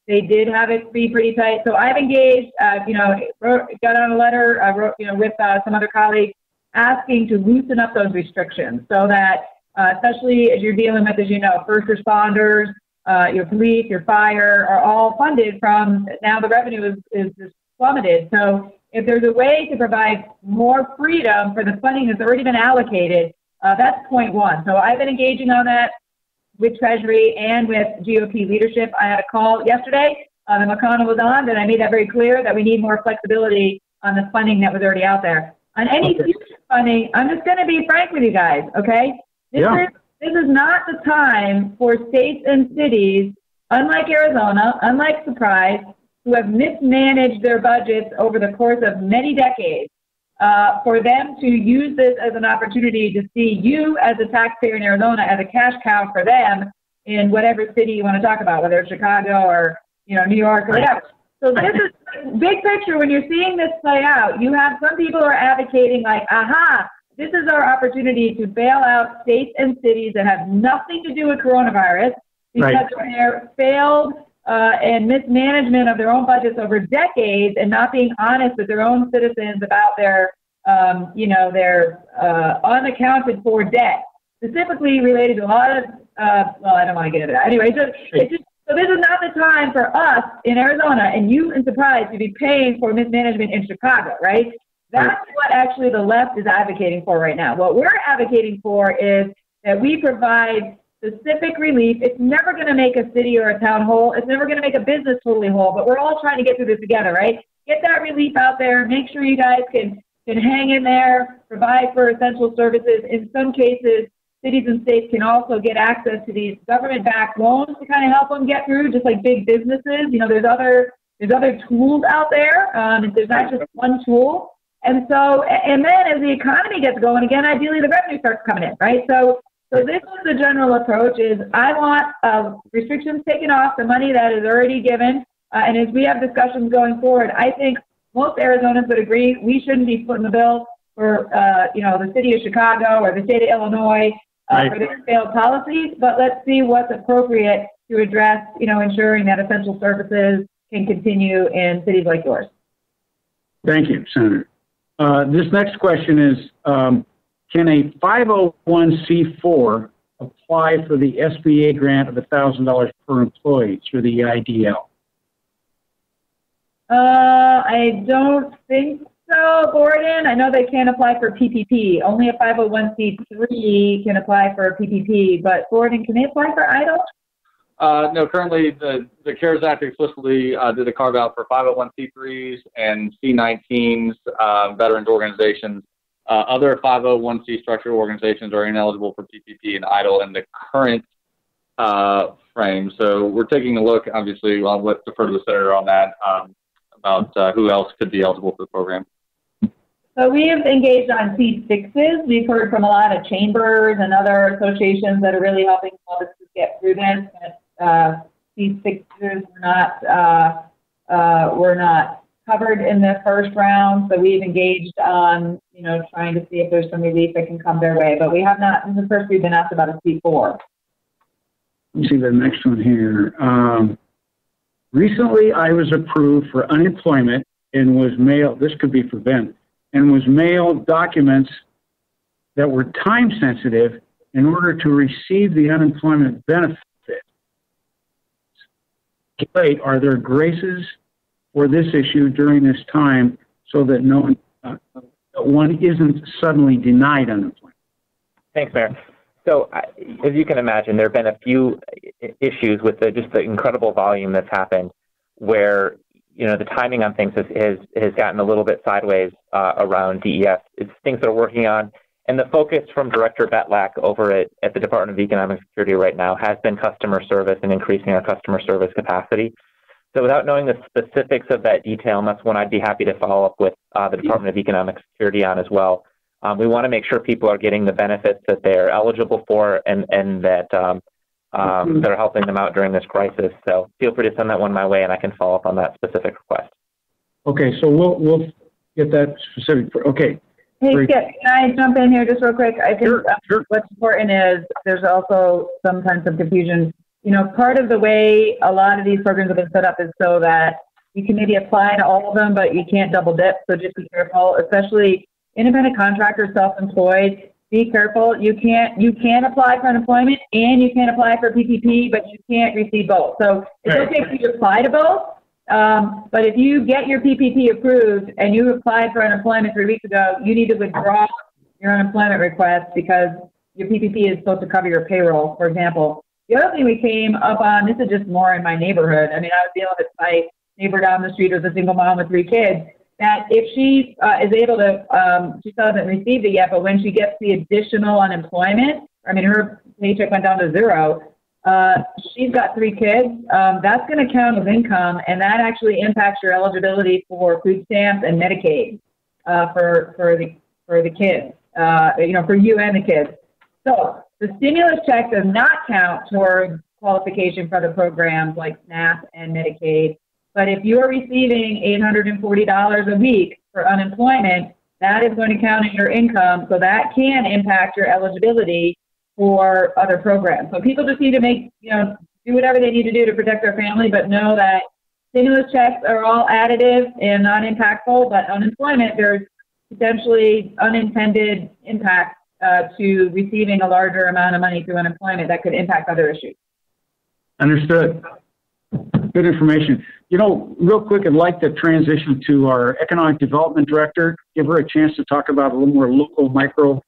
they did have it be pretty tight. So I've engaged, got on a letter, wrote, with some other colleagues asking to loosen up those restrictions so that, especially as you're dealing with, as you know, first responders, your police, your fire are all funded from, now the revenue is just plummeted. So if there's a way to provide more freedom for the funding that's already been allocated, that's point one. So I've been engaging on that with Treasury and with GOP leadership. I had a call yesterday that McConnell was on, and I made that very clear that we need more flexibility on the funding that was already out there. On any future funding, I'm just going to be frank with you guys, okay? This is not the time for states and cities, unlike Arizona, unlike Surprise, who have mismanaged their budgets over the course of many decades, for them to use this as an opportunity to see you as a taxpayer in Arizona as a cash cow for them in whatever city you want to talk about, whether it's Chicago or New York or whatever. So this is big picture. When you're seeing this play out, you have some people who are advocating like, aha, this is our opportunity to bail out states and cities that have nothing to do with coronavirus because of their failed and mismanagement of their own budgets over decades and not being honest with their own citizens about their, their unaccounted for debt, specifically related to a lot of, I don't want to get into that. Anyway, so this is not the time for us in Arizona and you in Surprise to be paying for mismanagement in Chicago, right? That's what actually the left is advocating for right now. What we're advocating for is that we provide specific relief. It's never going to make a city or a town whole. It's never going to make a business totally whole, but we're all trying to get through this together, right? Get that relief out there. Make sure you guys can hang in there, provide for essential services. In some cases, cities and states can also get access to these government-backed loans to kind of help them get through, just like big businesses. There's other tools out there. There's not just one tool. And so, and then as the economy gets going again, ideally the revenue starts coming in, right? So this is the general approach is I want restrictions taken off, the money that is already given. And as we have discussions going forward, I think most Arizonans would agree we shouldn't be footing the bill for, the city of Chicago or the state of Illinois for their failed policies. But let's see what's appropriate to address, ensuring that essential services can continue in cities like yours. Thank you, Senator. This next question is, can a 501c4 apply for the SBA grant of $1,000 per employee through the IDL? I don't think so, Gordon. I know they can't apply for PPP. Only a 501c3 can apply for a PPP, but Gordon, can they apply for EIDL? No, currently the CARES Act explicitly did a carve out for 501c3s and C19s, veterans organizations. Other 501c structured organizations are ineligible for PPP and EIDL in the current frame. So we're taking a look, obviously, I'll defer to the Senator on that, about who else could be eligible for the program. So we have engaged on C6s. We've heard from a lot of chambers and other associations that are really helping small businesses get through this. C6s were not covered in the first round, so we've engaged on, trying to see if there's some relief that can come their way. But we have not. This is the first we've been asked about a C4. Let me see the next one here. Recently, I was approved for unemployment and was mailed. This could be for Ben. And was mailed documents that were time sensitive in order to receive the unemployment benefit. Are there graces for this issue during this time so that one isn't suddenly denied unemployment? Thanks, Mayor. So, as you can imagine, there have been a few issues with just the incredible volume that's happened where, the timing on things has gotten a little bit sideways around DES. It's things that we're working on. And the focus from Director Betlak over at the Department of Economic Security right now has been customer service and increasing our customer service capacity. So without knowing the specifics of that detail, and that's one I'd be happy to follow up with the Department of Economic Security on as well. We want to make sure people are getting the benefits that they're eligible for and that that are helping them out during this crisis. So feel free to send that one my way, and I can follow up on that specific request. Okay, so we'll get that specific. Okay. Hey, Skip, can I jump in here just real quick? I think sure. What's important is there's also sometimes some confusion. Part of the way a lot of these programs have been set up is so that you can maybe apply to all of them, but you can't double dip. So just be careful, especially independent contractors, self-employed. Be careful. You can apply for unemployment and you can apply for PPP, but you can't receive both. So it's okay if you apply to both. But if you get your PPP approved and you applied for unemployment 3 weeks ago, you need to withdraw your unemployment request because your PPP is supposed to cover your payroll, for example. The other thing we came up on, this is just more in my neighborhood. I mean, I was dealing with my neighbor down the street who's a single mom with 3 kids, that if she is able to, she still hasn't received it yet, but when she gets the additional unemployment, I mean, her paycheck went down to 0. She's got 3 kids. That's going to count as income, and that actually impacts your eligibility for food stamps and Medicaid for the kids. For you and the kids. So the stimulus check does not count toward qualification for the programs like SNAP and Medicaid. But if you are receiving $840 a week for unemployment, that is going to count as your income. So that can impact your eligibility for other programs. So people just need to do whatever they need to do to protect their family, but know that stimulus checks are all additive and not impactful, but unemployment, there's potentially unintended impact to receiving a larger amount of money through unemployment that could impact other issues. Understood. Good information. Real quick, I'd like to transition to our Economic Development Director, give her a chance to talk about a little more local micro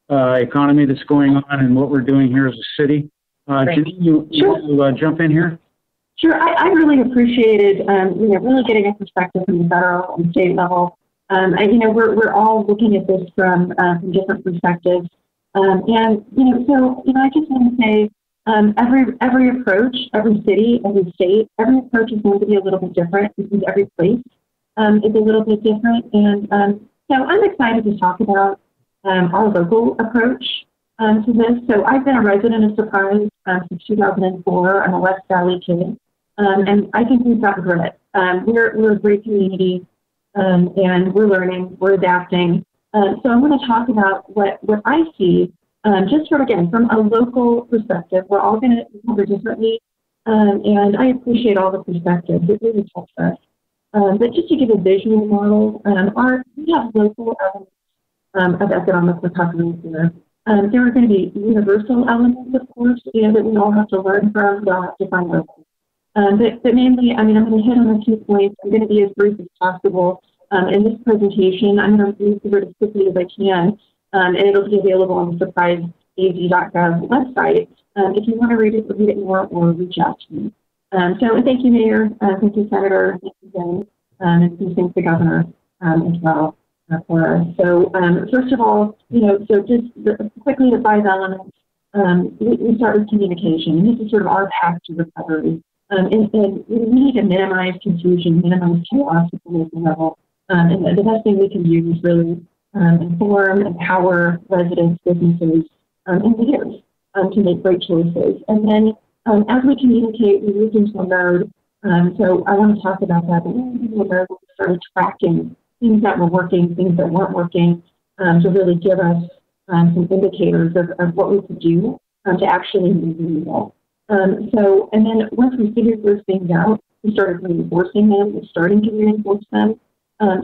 economy that's going on and what we're doing here as a city. Jeanine, you want to jump in here? Sure. I really appreciated, really getting a perspective from the federal and state level. We're all looking at this from different perspectives. So I just want to say, every approach, every city, every state, every approach is going to be a little bit different because every place is a little bit different. And so I'm excited to talk about our local approach to this. So I've been a resident of Surprise since 2004. I'm a West Valley kid, and I think we've got grit. We're a great community, and we're learning, we're adapting. So I'm going to talk about what I see, just from a local perspective. We're all going to cover differently, and I appreciate all the perspectives. It really helps us. But just to give a visual model, we have local elements of economic recovery here. There are going to be universal elements, of course, that we all have to learn from. We all have to find local. But mainly, I'm going to hit on a few points. I'm going to be as brief as possible. In this presentation, I'm going to move through it as quickly as I can, and it'll be available on the surpriseaz.gov website if you want to read it more or reach out to me. So thank you, Mayor. Thank you, Senator. Thank you, Jen. And thanks the Governor as well for us. So first of all, so just quickly the 5 elements. We start with communication, and this is sort of our path to recovery. And we need to minimize confusion, minimize chaos at the local level. And the best thing we can do is really inform, empower residents, businesses, and leaders to make great choices. And then as we communicate, we move into a mode. So I want to talk about that, but we move into a mode where we started tracking things that were working, things that weren't working, to really give us some indicators of what we could do to actually move the needle. And then once we figured those things out, we started reinforcing them. We're starting to reinforce them.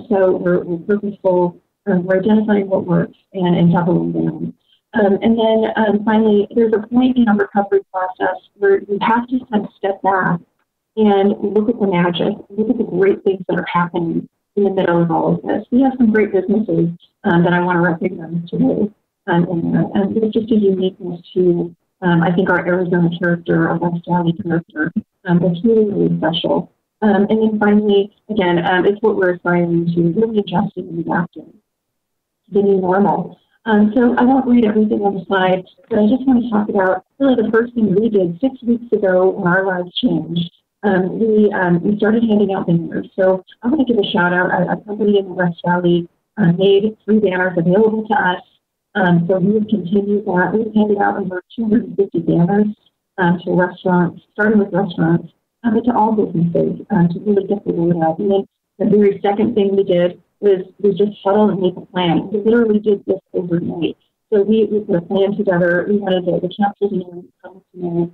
So we're purposeful. We're identifying what works and doubling down. And then finally, there's a point in our recovery process where we have to kind of step back and look at the magic, look at the great things that are happening in the middle of all of this. We have some great businesses that I want to recognize today. And there's just a uniqueness to I think our Arizona character, our West Valley character, that's really, really special. And then finally, again, it's what we're aspiring to, really adjusting and adapting to the new normal. So I won't read everything on the slide, but I just want to talk about really the first thing we did 6 weeks ago when our lives changed. We started handing out banners. So I want to give a shout out. A company in the West Valley made 3 banners available to us. So we have continued that. We've handed out over 250 banners to restaurants, starting with restaurants, but to all businesses to really get the word out. And then the very second thing we did was we just settled and made a plan. We literally did this overnight. So we put a plan together. We wanted the chapters and come to know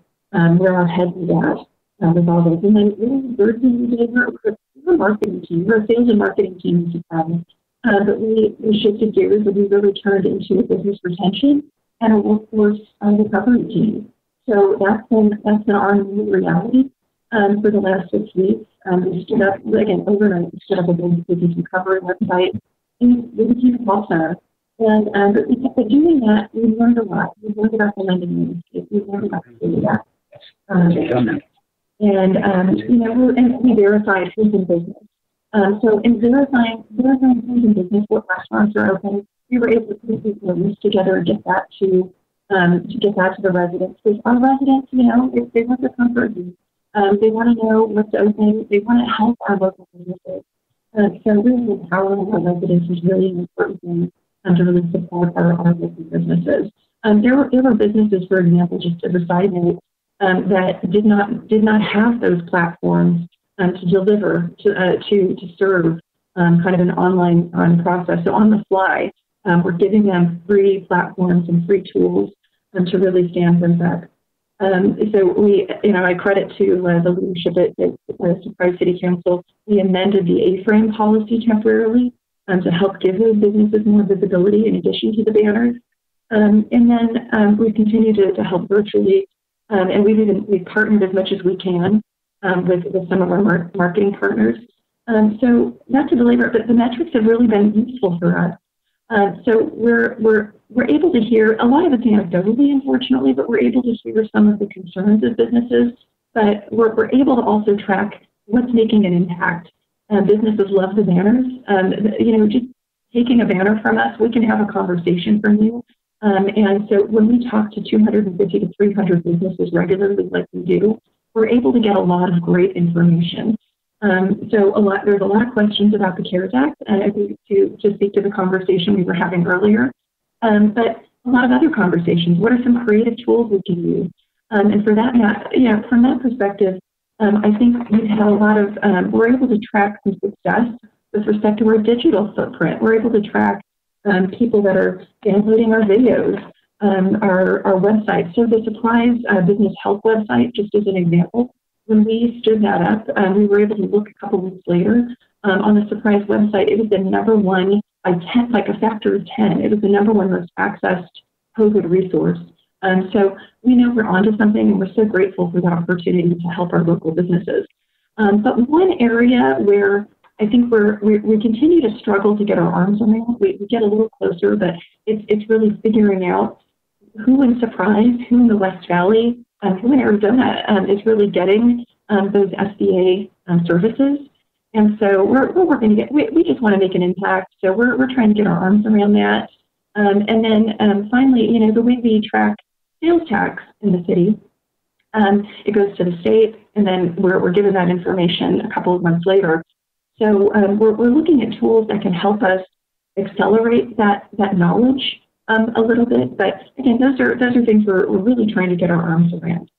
where our heads were at with all this. And then really the third thing we did, we're a marketing team. We're a sales and marketing team in Chicago. But we shifted gears and we really turned into a business retention and a workforce recovery team. So that's been our new reality for the last 6 weeks. We stood up, again, overnight, we stood up a business recovery website and we became a call center. And but doing that, we learned a lot. We learned about the lending landscape. We learned about the data. And we verified who's in business. So in verifying who's in business, what restaurants are open, we were able to put these lists together and get that to the residents. Because our residents, if they want the comfort, they want to know what's open. They want to help our local businesses. So really empowering our residents is really an important thing to really support our local businesses. There were businesses, for example, just as a side note, that did not have those platforms to deliver, to serve kind of an online process. So on the fly, we're giving them free platforms and free tools to really stand them up. So we, I credit to the leadership at Surprise City Council. We amended the A-frame policy temporarily to help give those businesses more visibility in addition to the banners. And then we've continued to help virtually, and we've partnered as much as we can with some of our marketing partners. So not to belabor it, but the metrics have really been useful for us. So we're able to hear a lot of it's anecdotally, unfortunately, but we're able to hear some of the concerns of businesses. But we're able to also track what's making an impact. Businesses love the banners. Just taking a banner from us, we can have a conversation from you. And so when we talk to 250 to 300 businesses regularly, like we do, we're able to get a lot of great information. So there's a lot of questions about the CARES Act, and I think to speak to the conversation we were having earlier, but a lot of other conversations. What are some creative tools we can use? And for that, from that perspective, I think we've had a lot of, we're able to track some success with respect to our digital footprint. We're able to track people that are downloading our videos, our website. So the Surprise Business Health website, just as an example, when we stood that up, we were able to look a couple weeks later on the Surprise website. It was the #1 by 10, like a factor of 10. It was the #1 most accessed COVID resource. So we know we're onto something, and we're so grateful for the opportunity to help our local businesses. But one area where I think we continue to struggle to get our arms around, we get a little closer, but it's really figuring out who in Surprise, who in the West Valley, who in Arizona is really getting those SBA services. And so we're going to get, we just want to make an impact. So we're trying to get our arms around that. And then finally, you know, the way we track sales tax in the city, it goes to the state, and then we're given that information a couple of months later. So we're looking at tools that can help us accelerate that knowledge a little bit. But again, those are things we're really trying to get our arms around.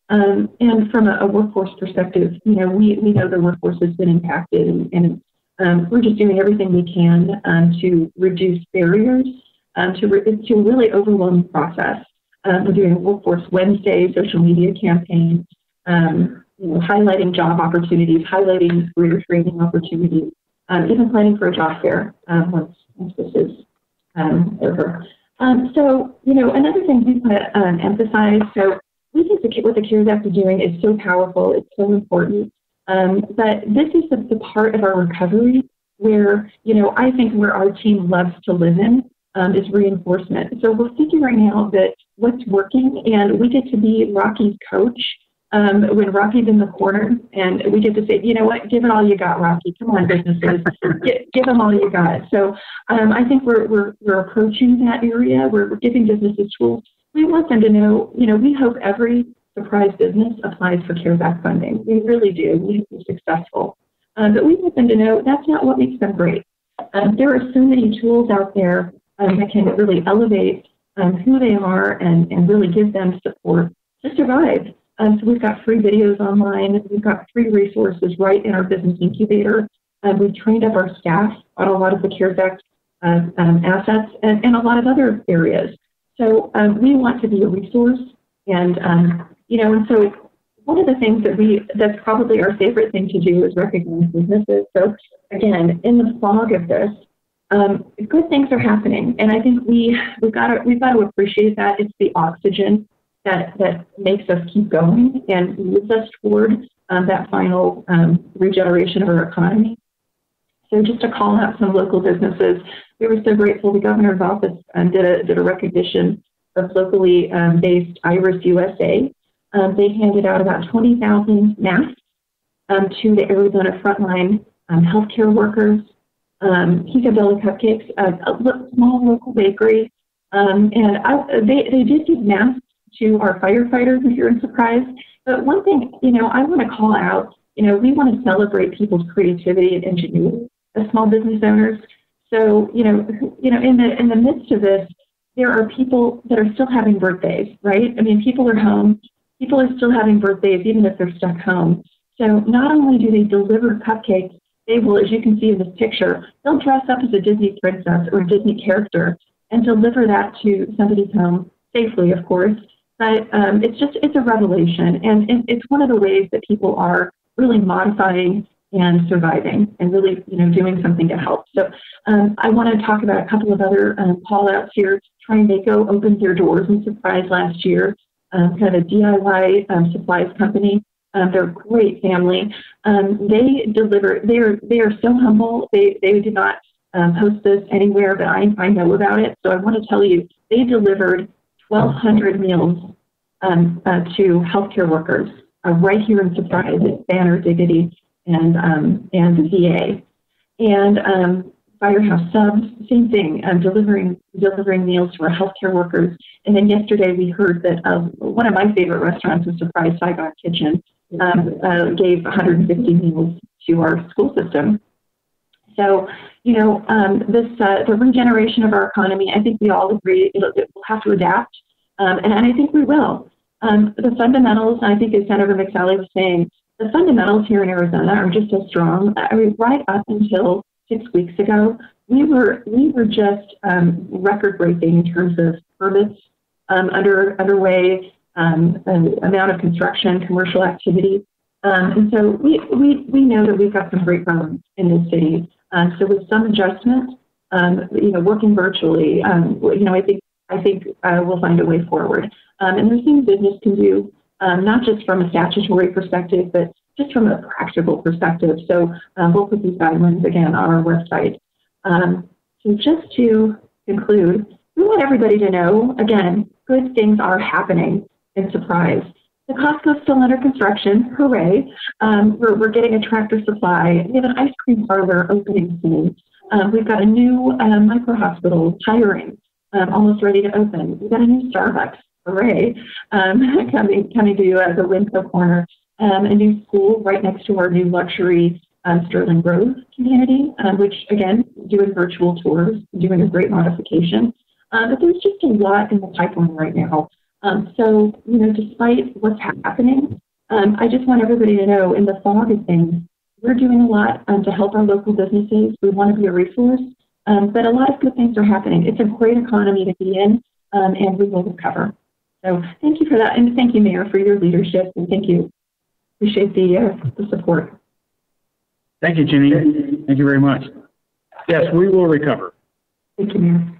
And from a workforce perspective, you know, we know the workforce has been impacted, and we're just doing everything we can to reduce barriers, to really overwhelm the process. We're doing a Workforce Wednesday social media campaign, you know, highlighting job opportunities, highlighting career training opportunities, even planning for a job fair once this is over. So, you know, another thing we want to emphasize, so we think what the CARES Act is doing is so powerful, it's so important, but this is the part of our recovery where, you know, I think where our team loves to live in is reinforcement. So we're figuring out that what's working, and we get to be Rocky's coach when Rocky's in the corner, and we get to say, you know what, give it all you got, Rocky. Come on, businesses, give them all you got. So I think we're approaching that area. We're giving businesses tools. We want them to know, you know, we hope every Surprise business applies for CARES Act funding. We really do. We hope they're successful. But we want them to know that's not what makes them great. There are so many tools out there that can really elevate who they are and really give them support to survive. So we've got free videos online. We've got free resources right in our business incubator. We've trained up our staff on a lot of the CARES Act assets and a lot of other areas. So we want to be a resource, and you know, and so one of the things that's probably our favorite thing to do is recognize businesses. So again, in the fog of this, good things are happening, and I think we've got to appreciate that. It's the oxygen that makes us keep going and moves us toward that final regeneration of our economy. So just to call out some local businesses, we were so grateful the governor's office did a recognition of locally based Iris USA. They handed out about 20,000 masks to the Arizona frontline healthcare workers. Picadillo Cupcakes, a small local bakery, and they did give masks to our firefighters here in Surprise. But one thing, you know, I want to call out, you know, we want to celebrate people's creativity and ingenuity as small business owners. So, you know, in the midst of this, there are people that are still having birthdays, right? I mean, people are home. People are still having birthdays, even if they're stuck home. So not only do they deliver cupcakes, they will, as you can see in this picture, they'll dress up as a Disney princess or a Disney character and deliver that to somebody's home safely, of course. But it's a revelation, and it's one of the ways that people are really modifying and surviving and really, you know, doing something to help. So I want to talk about a couple of other call outs here. Trimaco opened their doors in Surprise last year, kind of a DIY supplies company. They're a great family. They deliver. They are so humble. They did not post this anywhere, but I know about it. So I want to tell you, they delivered 1,200 meals to healthcare workers right here in Surprise at Banner, Dignity, and the VA. And Firehouse Subs, same thing, delivering meals to our healthcare workers. And then yesterday we heard that one of my favorite restaurants in Surprise, Saigon Kitchen, gave 150 meals to our school system. So, you know, the regeneration of our economy, I think we all agree we'll have to adapt, and I think we will. The fundamentals, I think as Senator McSally was saying, the fundamentals here in Arizona are just so strong. I mean, right up until 6 weeks ago, we were just record-breaking in terms of permits underway, amount of construction, commercial activity. And so we know that we've got some great problems in this city. So with some adjustment, working virtually, I think we'll find a way forward. And there's things business can do, not just from a statutory perspective, but just from a practical perspective. So we'll put these guidelines again on our website. So just to conclude, we want everybody to know, again, good things are happening in Surprise. The Costco's still under construction, hooray. We're getting a Tractor Supply. We have an ice cream parlor opening soon. We've got a new micro-hospital hiring, almost ready to open. We've got a new Starbucks, hooray, coming to you as a Winco corner. A new school right next to our new luxury Sterling Grove community, which, again, doing virtual tours, doing a great modification. But there's just a lot in the pipeline right now. So, despite what's happening, I just want everybody to know in the fog of things, we're doing a lot to help our local businesses. We want to be a resource, but a lot of good things are happening. It's a great economy to be in, and we will recover. So thank you for that. And thank you, Mayor, for your leadership. And thank you. Appreciate the support. Thank you, Jeanine. Thank you very much. Yes, we will recover. Thank you, Mayor.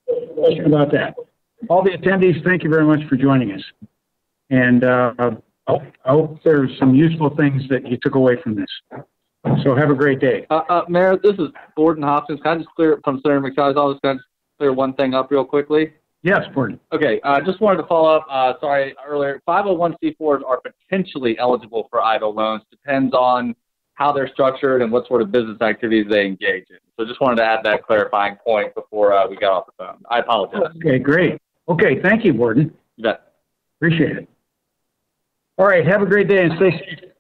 No question about that. All the attendees, thank you very much for joining us. And I hope there's some useful things that you took away from this. So have a great day. Mayor, this is Gordon Hopkins. Can I just clear from Senator McSally's office? Can I just clear one thing up real quickly? Yes, Gordon. Okay, just wanted to follow up. Sorry, earlier. 501c4s are potentially eligible for EIDL loans. Depends on how they're structured and what sort of business activities they engage in. So just wanted to add that clarifying point before we got off the phone. I apologize. Okay, great. Okay, thank you, Gordon. You bet. Appreciate it. All right, have a great day and stay safe.